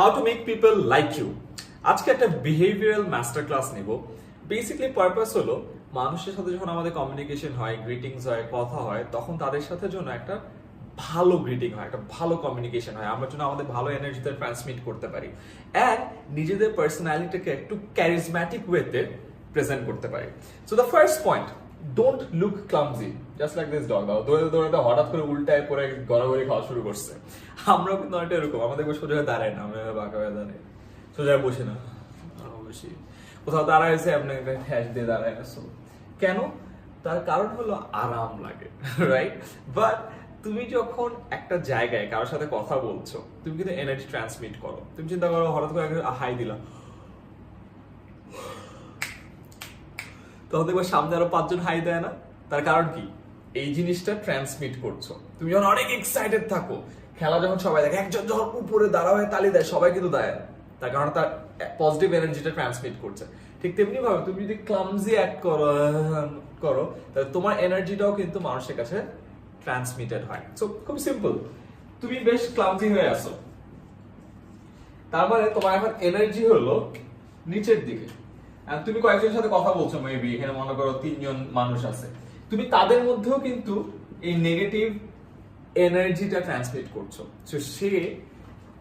How to make people like you. আজকে একটা behavioural master class নিব। বেসিক্যালি পারপাস হলো মানুষের সাথে যখন আমাদের কমিউনিকেশন হয়, গ্রিটিংস হয়, কথা হয়, তখন তাদের সাথে জন্য একটা ভালো গ্রিটিং হয়, একটা ভালো কমিউনিকেশন হয়, আমরা যেন আমাদের ভালো এনার্জিতে ট্রান্সমিট করতে পারি অ্যান্ড নিজেদের পার্সোনালিটিকে একটু ক্যারিজম্যাটিক ওয়েতে প্রেজেন্ট করতে পারি। So the first point, don't look clumsy just like this dog. দৌড়ে দৌড়াতে হঠাৎ করে উল্টায় পরে গড়াগড়ি খাওয়া শুরু করছে। আমরাও কিন্তু অনেকটা এরকম, আমাদের সোজা হয়ে দাঁড়ায় না, আমরা বাঁকা হয়ে দাঁড়াই, সোজা বসে না, বসি কোথাও দাঁড়াইছে আপনি ঠ্যাস দিয়ে দাঁড়ায় না। কেন? তার কারণ হলো আরাম লাগে, রাইট? বাট তুমি যখন একটা জায়গায় কারোর সাথে কথা বলছো, তুমি কিন্তু এনার্জি ট্রান্সমিট করো। তুমি চিন্তা করো হঠাৎ করে হাই দিলা, তখন দেখবো সামনে আরো 5 জন হাই দেয় না। তার কারণ কি? এই জিনিসটা ট্রান্সমিট করছো। তুমি যখন অনেক এক্সাইটেড থাকো, খেলা যখন সবাই দেখে, একজন যখন উপরে দাঁড়া হয়ে তালি দেয়, সবাই কিন্তু দেয়, তার কারণ তার পজিটিভ এনার্জিটা ট্রান্সমিট করছে। ঠিক তেমনি ভাবে তুমি যদি ক্লামজি অ্যাক্ট করো তাহলে তোমার এনার্জিটাও কিন্তু মানুষের কাছে ট্রান্সমিটেড হয়। সো খুব সিম্পল, তুমি বেশ ক্লামজি হয়ে আসো, তার মানে তোমার এখন এনার্জি হলো নিচের দিকে। তুমি কয়েকজনের সাথে কথা বলছো, মেবি এখানে মনে করো 3 জন মানুষ আছে, তুমি তাদের মধ্যেও কিন্তু এই নেগেটিভ এনার্জিটা ট্রান্সমিট করছো। সো সে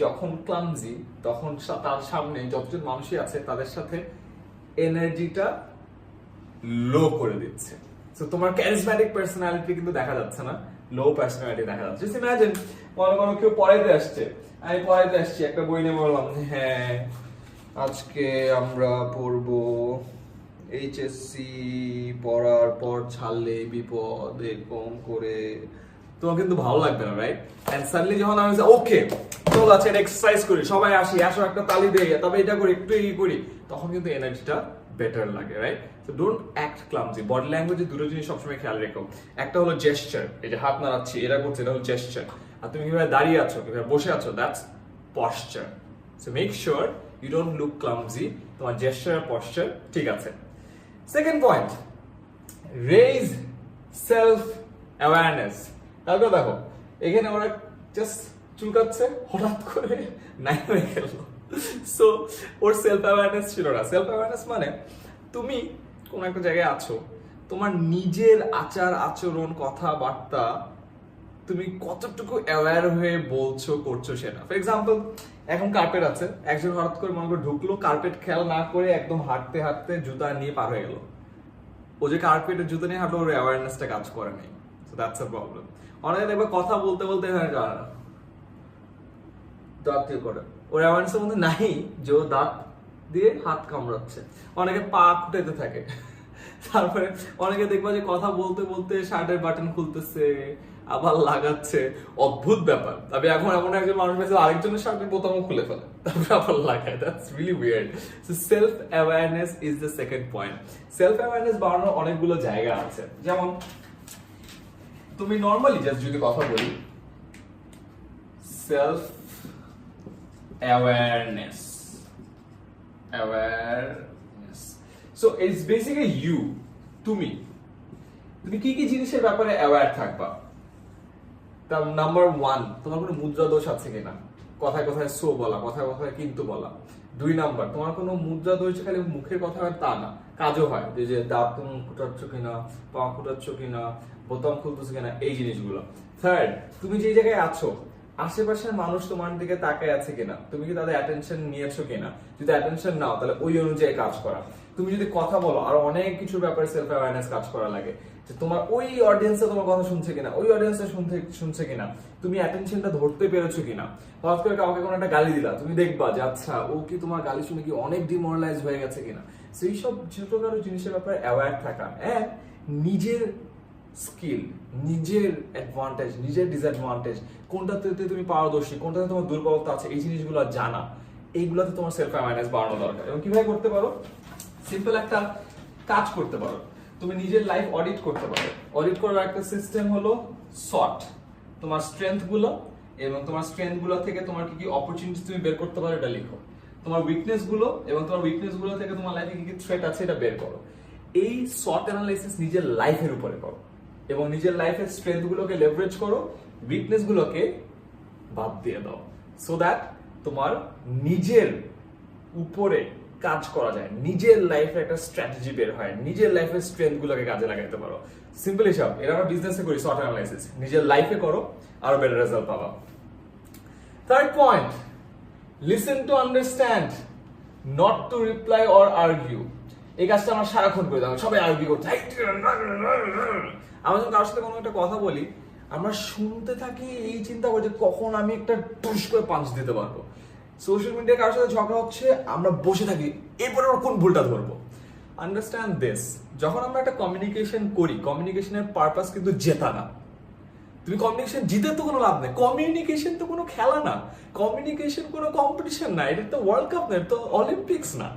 যখন ক্লামজি, তখন তার সামনে যতজন মানুষই আছে তাদের সাথে এনার্জিটা লো করে দিচ্ছে। সো তোমার ক্যারিজম্যাটিক পার্সোনালিটি কিন্তু দেখা যাচ্ছে না, লো পার্সোনালিটি দেখা যাচ্ছে। জাস্ট ইমাজিন, মনে করো কেউ পড়াইতে আসছে, আমি পড়াইতে আসছি, একটা বই নিয়ে বললাম হ্যাঁ আজকে আমরা পড়বো এইচএসসি, পড়ার পর ছাড়লে বিপদ, এরকম করে তোমার কিন্তু ভালো লাগবে না, রাইট? এন্ড সাডেনলি যখন আমি ওকে চল আছে এক্সারসাইজ করি, সবাই আসি, আসো একটা তালি দেই, তবে এটা করি, একটু করি, তখন কিন্তু এনার্জিটা বেটার লাগে, right? So don't act clumsy. Body ল্যাঙ্গুয়েজে দুটো জিনিস সবসময় খেয়াল রেখো। একটা হলো জেস্টার, এই যে হাত নাড়াচ্ছি, এটা করছি, এটা হলো জেস্টার। আর তুমি কিভাবে দাঁড়িয়ে আছো, কিভাবে বসে আছো, that's posture. So make sure you don't look clumsy, তোমার জেস্টার আর পশ্চার ঠিক আছে। Second point, raise self awareness. তারপর দেখো এখানে ওরা জাস্ট চুলকাচ্ছে, হঠাৎ করে নাই হয়ে গেল। সো ওর সেলফ অ্যাওয়ারনেস ছিল না। সেলফ অ্যাওয়ারনেস মানে তুমি কোন একটা জায়গায় আছো, তোমার নিজের আচার আচরণ, কথাবার্তা তুমি কতটুকু অ্যাওয়্যার হয়ে বলছো, করছো সেটা। ফর এক্সাম্পল, এখন কার্পেট আছে, একজন হঠাৎ করে মনে করে ঢুকলো, কার্পেট খেয়াল না করে একদম হাঁটতে হাঁটতে জুতা নিয়ে পার হয়ে গেল। ও যে কার্পেটের জুতা নিয়ে হাঁটলো, ওর অ্যাওয়ারনেসটা কাজ করে নাই। So that's a problem. অনেকে দেখবে কথা বলতে বলতে দাঁত দিয়ে করে, ওর অ্যাওয়ারনেসের মধ্যে নাই যে ও দাঁত দিয়ে হাত কামড়াচ্ছে। অনেকে পা কুটাইতে থাকে। তারপরে অনেকে দেখবা যে কথা বলতে বলতে শার্টের বাটন খুলতেছে, আবার লাগাচ্ছে, অদ্ভুত ব্যাপার। তবে এখন এমন একজন মানুষ পেয়েছে আরেকজনের শার্টের বোতামও খুলে ফেলে, তারপরে আবার লাগায়। That's really weird. So self awareness is the second point. Self awareness বাড়ানোর অনেকগুলো জায়গা আছে। যেমন তুমি নর্মালি জাস্ট যদি কথা বলি, self awareness, so it's basically you, তুমি কি কি জিনিসের ব্যাপারে অ্যাওয়্যার থাকবা। তার নাম্বার 1, তোমার কোনো মুদ্রা দোষ আছে কিনা, কথায় কথায় সো বলা, কথায় কথায় কিন্তু বলা। 2 নাম্বার, তোমার কোনো মুদ্রা দোষ খালি মুখের কথা হয় তা না, কাজও হয়, যে দাঁত তুমি ফুটাচ্ছ কিনা, পা ফুটাচ্ছ কিনা, বোতাম খুলতেছো কিনা, এই জিনিসগুলো। 3, তুমি যে জায়গায় আছো আশেপাশের মানুষ তোমার দিকে তাকায় আছে কিনা, তুমি কি তাদের অ্যাটেনশন নিয়েছো কিনা। যদি অ্যাটেনশন নাও তাহলে ওই অনুযায়ী কাজ করা। তুমি যদি কথা বলো, আর অনেক কিছুর ব্যাপারে সেলফ অ্যাওয়ারনেস কাজ করা লাগে, যে তোমার ওই অডিয়েন্সে তোমার কথা শুনছে কিনা, ওই অডিয়েন্সে শুনছে কিনা, তুমি অ্যাটেনশনটা ধরতে পেরেছো কিনা। হঠাৎ করে কাউকে কোনো একটা গালি দিলা, তুমি দেখবা যে আচ্ছা ও কি তোমার গালি শুনে কি অনেক ডিমোরালাইজ হয়ে গেছে কিনা। সেই সব ছোটখাটো জিনিসের ব্যাপারে অ্যাওয়্যার থাকা, এন্ড নিজের স্কিল, নিজের অ্যাডভান্টেজ, নিজের ডিসঅ্যাডভান্টেজ, কোনটাতে তুমি পারদর্শী, কোনটাতে তোমার দুর্বলতা আছে, এই জিনিসগুলো জানা। এইগুলোতে তোমার সেলফ অ্যাওয়ারনেস বাড়ানো দরকার। এবং কিভাবে করতে পারো? সিম্পল একটা কাজ করতে পারো, তুমি নিজের লাইফ অডিট করতে পারো। অডিট করার একটা সিস্টেম হলো সর্ট, তোমার স্ট্রেংথ গুলো এবং তোমার স্ট্রেংথ গুলো থেকে তোমার কি কি অপরচুনিটি তুমি বের করতে পারো এটা লিখো। তোমার উইকনেস গুলো এবং তোমার উইকনেস গুলো থেকে তোমার লাইফে কি কি থ্রেট আছে এটা বের করো। এই সর্ট অ্যানালাইসিস নিজের লাইফের উপরে করো এবং নিজের লাইফের স্ট্রেংথ গুলোকে লেভারেজ করো, উইকনেস গুলোকে বাদ দিয়ে দাও, সো দ্যাট তোমার নিজের উপরে কাজ করা যায়, নিজের লাইফে একটা স্ট্র্যাটেজি বের হয়, নিজের লাইফের স্ট্রেংথ গুলোকে কাজে লাগাইতে পারো। সিম্পল হিসাব, এটা আমরা বিজনেসে করি, শর্ট অ্যানালাইসিস, নিজের লাইফে করো আরো বেটার রেজাল্ট পাবা। Third point, listen to understand, not to reply or argue. এই কাজটা আমরা সারাক্ষণ করে দেবো, সবাই আর্গিউ করছে। আমরা যখন কারোর সাথে কোনো একটা কথা বলি, আমরা শুনতে থাকি, এই চিন্তা করি যে কখন আমি একটা টুস করে পাঞ্চ দিতে পারবো। সোশ্যাল মিডিয়ায় কারোর সাথে ঝগড়া হচ্ছে, আমরা বসে থাকি এরপরে আমরা কোন ভুলটা ধরবো। আন্ডারস্ট্যান্ড দিস, যখন আমরা একটা কমিউনিকেশন করি, কমিউনিকেশনের পারপাস কিন্তু জেতা না। তুমি কমিউনিকেশন জিতে তো কোনো লাভ নেই, কমিউনিকেশন তো কোনো খেলা না, কমিউনিকেশন কোনো কম্পিটিশন না, এটা তো ওয়ার্ল্ড কাপ না, এটা তো অলিম্পিক্স না।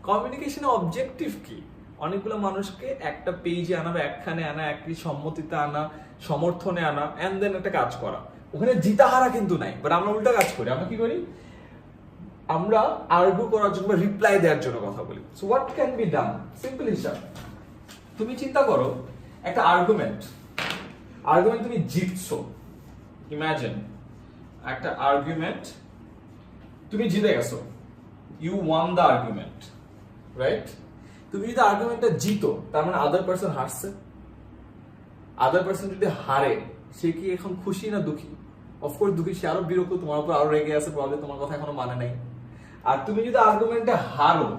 কমিউনিকেশনের অবজেক্টিভ কি? অনেকগুলো মানুষকে একটা পেজে আনা বা একখানে আনা, একটি সম্মতিতে আনা, সমর্থনে আনা, এন্ড দেন একটা কাজ করা। ওখানে জিতা হারা কিন্তু নাই, বাট আমরা উল্টা কাজ করি। আমরা কি করি? আমরা আর্গু করার জন্য বা রিপ্লাই দেওয়ার জন্য কথা বলি। So what can be done? Simple হিসাব, তুমি চিন্তা করো একটা আর্গুমেন্ট তুমি জিতছো। ইমাজিন একটা আর্গুমেন্ট তুমি জিতে গেছো, you won the argument, right? তুমি যদি আর্গুমেন্টটা জিতো, তার মানে আদার পার্সন হারছে। আদার পার্সন যদি হারে, সে কি এখন খুশি না দুঃখী? অফকোর্স দুঃখী, সে আরো বিরক্ত, তোমার উপর আরো রেগে আছে, প্রবলেম তোমার কথা এখনো মানে নাই। আর তুমি যদি আর্গুমেন্টে হারো,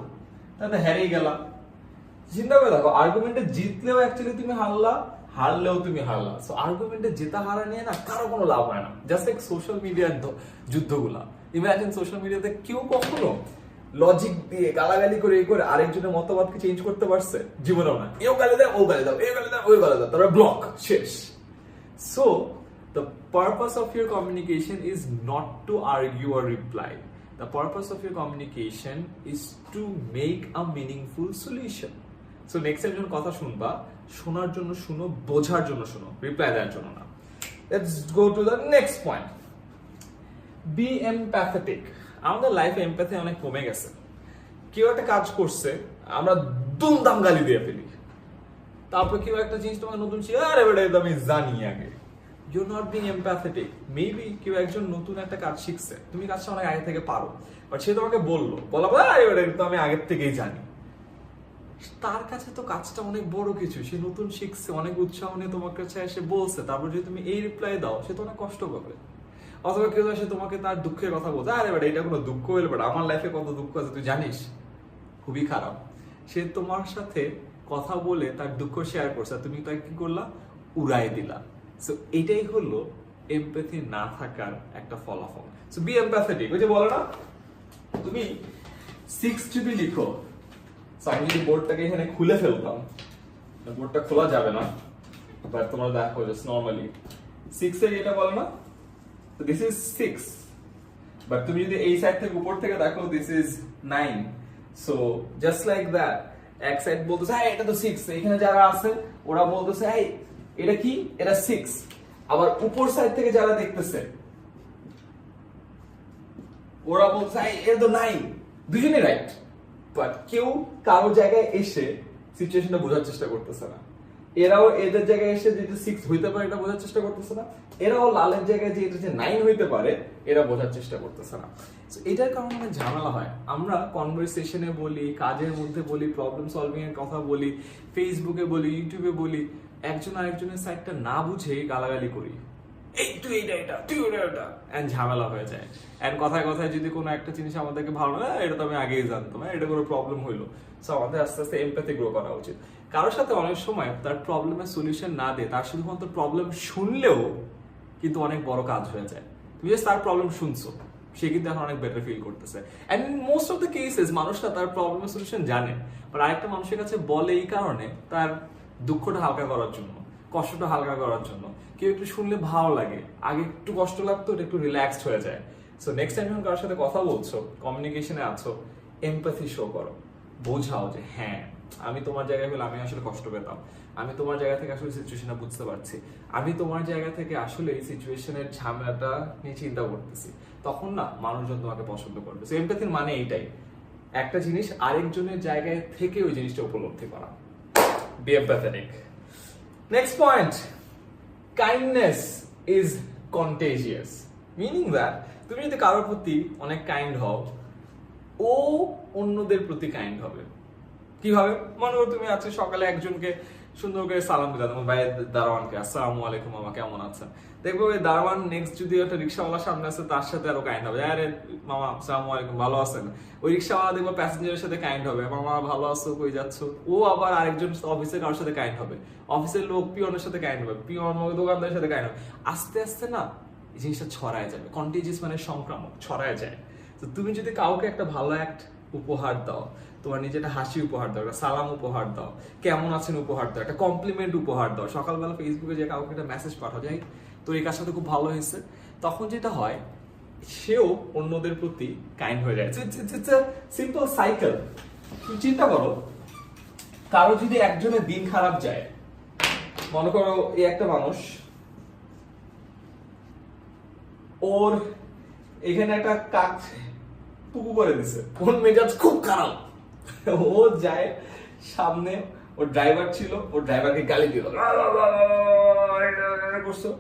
তাহলে হেরেই গেলা। চিন্তা করে দেখো, আর্গুমেন্টে জিতলেও অ্যাকচুয়ালি তুমি হারলা, হারলেও তুমি হারলা। সো আর্গুমেন্টে জেতা হারা নিয়ে না কারো কোনো লাভ হয় না। জাস্ট লাইক সোশ্যাল মিডিয়ার যুদ্ধগুলা, ইমাজিন সোশ্যাল মিডিয়াতে কেউ কখনো লজিক দিয়ে গালাগালি করে আরেকজনের মতবাদকে চেঞ্জ করতে পারছে? জীবনেও না। এও গালি দেয়, ও গালি দাও, এ গালি দাও, ওই গালি দাও, তারপরে ব্লক, শেষ। So the purpose of your communication is not to argue or reply. The purpose of your communication is to make a meaningful solution. So next time যখন কথা শুনবা, শোনার জন্য শুনো, বোঝার জন্য শুনো, রিপ্লাই দেওয়ার জন্য না। Let's go to the next point. Be empathetic. আমাদের লাইফে এমপ্যাথি অনেক কমে গেছে। কেউ একটা কাজ করছে, আমরা দুমদাম গালি দিয়ে ফেলি। তারপর কেউ একটা জিনিস তোমাকে নতুন শিখে, আরে বেটা এটা আমি জানি আগে। You're not being empathetic. Maybe কেউ একজন নতুন একটা কাজ শিখছে, তুমি কাজটা অনেক আগে থেকে পারো, বাট সে তোমাকে বলা তো আমি আগের থেকেই জানি। তার কাছে তো কাজটা অনেক বড় কিছু, সে নতুন শিখছে, অনেক উৎসাহ নিয়ে তোমার কাছে এসে বলছে, তারপর যদি তুমি এই রিপ্লাই দাও, সে তো অনেক কষ্ট পাবে। অথবা কেউ এসে তোমাকে তার দুঃখের কথা বলছে, আরে বেটা এটা কোনো দুঃখ হইলো, বেটা আমার লাইফে কত দুঃখ আছে তুই জানিস, খুবই খারাপ। সে তোমার সাথে কথা বলে তার দুঃখ শেয়ার করছে, তুমি তাকে কি করলা? উড়াই দিলা। সো এটাই হলো এমপ্যাথি না থাকার একটা ফলাফল। So be empathetic. ওই যে বলো না, তুমি 6GB লিখো। সো আমি যদি বোর্ডটাকে এখানে খুলে ফেলতাম, বোর্ডটা খোলা যাবে না, বাট তোমরা দেখো জাস্ট নরমালি 6 এর এটা বলো না, তো দিস ইজ 6, বাট তুমি যদি এই সাইড থেকে উপর থেকে দেখো, this is 9। So just like that, এক সাইড বলতেছে হ্যাঁ এটা তো 6, এখানে যারা আছে ওরা বলতেছে হ্যাঁ এটা কি, এটা 6। আবার উপর সাইড থেকে যারা দেখতেছে ওরা বলছে এটা তো 9। দুজনেই রাইট, বাট কেউ কারো জায়গায় এসে সিচুয়েশনটা বোঝার চেষ্টা করতেছে না। এরাও এদের জায়গায় এসে যেটা 6 হইতে পারে এটা বোঝার চেষ্টা করতেছে না, এরাও লালের জায়গায় যে এটা যে 9 হইতে পারে এরা বোঝার চেষ্টা করতেছে না। সো এটার কারণে অনেক ঝামেলা হয়। আমরা কনভারসেশনে বলি, কাজের মধ্যে বলি, প্রবলেম সলভিং এর কথা বলি, ফেসবুকে বলি, ইউটিউবে বলি, একজন আরেকজনের সাইডটা না বুঝে গালাগালি করি, এই তুই এটা তুই ওটা, এন্ড ঝামেলা হয়ে যায়। এন্ড কথায় কথায় যদি কোনো একটা জিনিস আমাদেরকে ভালো না, এটা তো আমি আগেই জানতাম, এটা কোনো প্রবলেম হইলো। সো আমাদের আস্তে আস্তে এমপ্যাথি গ্রো করা উচিত। কারোর সাথে অনেক সময় তার প্রবলেমের সলিউশন না দিয়ে তার শুধুমাত্র প্রবলেম শুনলেও কিন্তু অনেক বড় কাজ হয়ে যায়। তুমি জাস্ট তার প্রবলেম শুনছো, সে কিন্তু এখন অনেক বেটার ফিল করতেছে। And in most of the cases মানুষটা তার প্রবলেমের সলিউশন জানে, বাট আরেকটা মানুষের কাছে বলে এই কারণে তার দুঃখটা হালকা করার জন্য, কষ্টটা হালকা করার জন্য। কেউ একটু শুনলে ভালো লাগে, আগে একটু কষ্ট লাগতো, এটা একটু রিল্যাক্সড হয়ে যায়। সো নেক্সট টাইম যখন কারোর সাথে কথা বলছো, কমিউনিকেশনে আছো, এমপ্যাথি শো করো, বোঝাও যে হ্যাঁ আমি তোমার জায়গায় হলে আমি আসলে কষ্ট পেতাম, আমি তোমার জায়গা থেকে আসলে সিচুয়েশনটা বুঝতে পারছি, আমি তোমার জায়গা থেকে আসলে এই সিচুয়েশনের ঝামেলাটা নিয়ে চিন্তা করতেছি, তখন না মানুষজন তোমাকে পছন্দ করবে। সো এমপ্যাথির মানে এইটাই, একটা জিনিস আরেকজনের জায়গায় থেকে ওই জিনিসটা উপলব্ধি করা। Be empathetic. Next point, kindness is contagious, meaning that তুমি যদি কারোর প্রতি অনেক কাইন্ড হও, ও অন্যদের প্রতি কাইন্ড হবে। কিভাবে? মনে করো তুমি আজকে সকালে একজনকে সুন্দর করে সালাম দিলা, তোমার ভাই দারোয়ানকে, আসসালামু আলাইকুম মামা কেমন আছেন। দেখবো ওই দারোয়ান নেক্সট যদি একটা রিক্সাওয়ালা সামনে আছে তার সাথে আরো কাইন্ড হবে, আরে মামা আসসালামু আলাইকুম ভালো আছেন। ওই রিক্সাওয়ালা দেখবো প্যাসেঞ্জারের সাথে কাইন্ড হবে, মামা ভালো আছো কই যাচ্ছ। ও আবার আরেকজন অফিসের কারোর সাথে কাইন্ড হবে, অফিসের লোক পিয়নের সাথে কাইন্ড হবে, পিয়ন দোকানদারের সাথে কাইন্ড হবে। আস্তে আস্তে না এই জিনিসটা ছড়ায় যাবে, কন্টিজিয়াস মানে সংক্রামক, ছড়ায় যায়। তো তুমি যদি কাউকে একটা ভালো অ্যাক্ট উপহার দাও, তোমার নিজে একটা হাসি উপহার দাও, একটা সালাম উপহার দাও, কেমন আছেন উপহার দাও, একটা কমপ্লিমেন্ট উপহার দাও, সকালবেলা ফেসবুকে যে কাউকে একটা মেসেজ পাঠাও যাই তোর এই কাজটা তো খুব ভালো হয়েছে, তখন যেটা হয় সেও অন্যদের প্রতি কাইন্ড হয়ে যায়। Simple cycle. তুমি চিন্তা করো, কারো যদি একজনের দিন খারাপ যায়, মনে করো এই একটা মানুষ, ওর এখানে একটা কাক পুকু করে দিছে, ওর মেজাজ খুব খারাপ। ও যায় সামনে, ওর ড্রাইভার ছিল, ওর ড্রাইভারকে গালি দিল, করছো।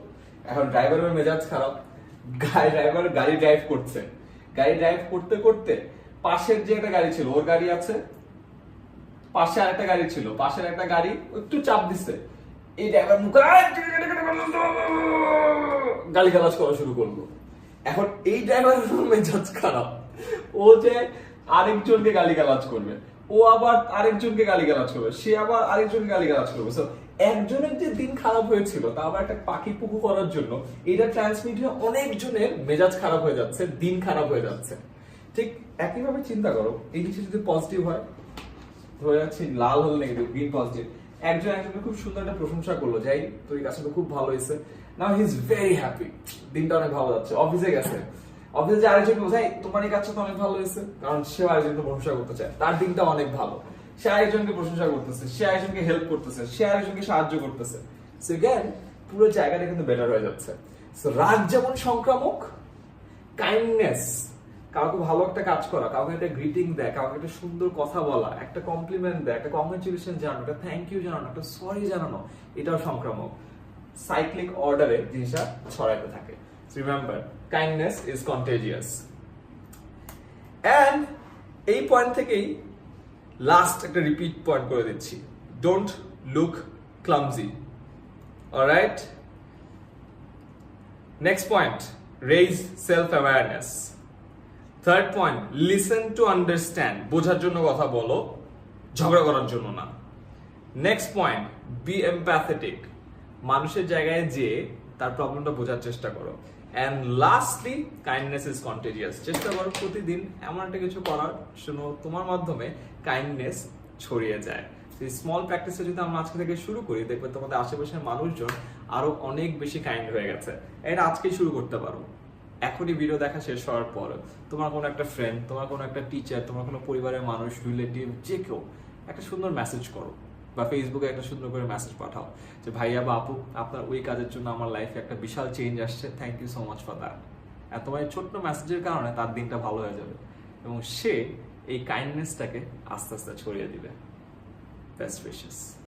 এখন ড্রাইভারের মেজাজ খারাপ, ড্রাইভার গাড়ি ড্রাইভ করছে, গাড়ি ড্রাইভ করতে করতে পাশের যে একটা গাড়ি ছিল, ওর গাড়ি আছে, পাশে আরেকটা গাড়ি ছিল, পাশের একটা গাড়ি একটু চাপ দিচ্ছে, এই ড্রাইভার মুখে গালিগালাজ করা শুরু করলো। এখন এই ড্রাইভারের মেজাজ খারাপ, ও যে আরেকজনকে গালিগালাজ করবে, ও আবার আরেকজনকে গালিগালাজ করবে, সে আবার আরেকজনকে গালিগালাজ করবে। একজনের যে দিন খারাপ হয়েছিল তা আবার একটা পাখি পুকু করার জন্য এটা ট্রান্সমিট হয়ে অনেকজনের মেজাজ খারাপ হয়ে যাচ্ছে, দিন খারাপ হয়ে যাচ্ছে। ঠিক একইভাবে চিন্তা করো, এই জিনিসটা যদি পজিটিভ হয়, ধরে যাচ্ছে লাল হল নেগেটিভ, গ্রিন পজিটিভ, একজন একজনকে খুব সুন্দর একটা প্রশংসা করলো, যাই তোর এই কাজটা খুব ভালো হয়েছে, নাও হি ইজ ভেরি হ্যাপি, দিনটা অনেক ভালো যাচ্ছে। অফিসে গেছে, অফিসে যে আরেকজন বোঝাই তোমার এই কাজটা তো অনেক ভালো হয়েছে, কারণ সে আরেকজনকে প্রশংসা করতে চায়, তার দিনটা অনেক ভালো, সে আরেকজনকে প্রশংসা করতেছে, সে আরেকজনকে হেল্প করতেছে, সে আরেকজনকে সাহায্য করতেছে। সো এগেইন পুরো জায়গাটা কিন্তু বেটার হয়ে যাচ্ছে। সো রাগ যেমন সংক্রামক, কাইন্ডনেস, কাউকে ভালো একটা কাজ করা, কাউকে একটা গ্রিটিং দেয়, কাউকে একটা সুন্দর কথা বলা, একটা কমপ্লিমেন্ট দেয়, একটা কংগ্রেচুলেশন জানানো, একটা থ্যাংক ইউ জানানো, একটা সরি জানানো, এটাও সংক্রামক। সাইক্লিক অর্ডারে জিনিসটা ছড়াইতে থাকে। Remember, kindness is contagious. And এই পয়েন্ট থেকেই লাস্ট একটা রিপিট পয়েন্ট করে দিচ্ছি, don't look clumsy. Alright, next point, raise self awareness. Third point, listen to understand, বোঝার জন্য কথা বলো, ঝগড়া করার জন্য না। নেক্সট পয়েন্ট, বি এমপ্যাথেটিক, মানুষের জায়গায় যে তার প্রবলেমটা বোঝার চেষ্টা করো। And lastly, kindness is contagious, চেষ্টা করো প্রতিদিন এমন একটা কিছু করার জন্য তোমার মাধ্যমে কাইন্ডনেস ছড়িয়ে যায়। এই স্মল প্র্যাকটিসে যদি আমরা আজকে থেকে শুরু করি, দেখবে তোমাদের আশেপাশের মানুষজন আরো অনেক বেশি কাইন্ড হয়ে গেছে। এটা আজকেই শুরু করতে পারো। এখনই ভিডিও দেখা শেষ হওয়ার পর তোমার কোনো একটা ফ্রেন্ড, তোমার কোনো একটা টিচার, তোমার কোনো পরিবারের মানুষ, রিলেটিভ, যে কেউ একটা সুন্দর মেসেজ করো, বা ফেসবুকে একটা সুন্দর করে মেসেজ পাঠাও যে ভাইয়া বা আপু, আপনার ওই কাজের জন্য আমার লাইফে একটা বিশাল চেঞ্জ আসছে, thank you so much for that. আর তোমার এই ছোট্ট মেসেজের কারণে তার দিনটা ভালো হয়ে যাবে এবং সে এই কাইন্ডনেসটাকে আস্তে আস্তে ছড়িয়ে দিবে। Best wishes.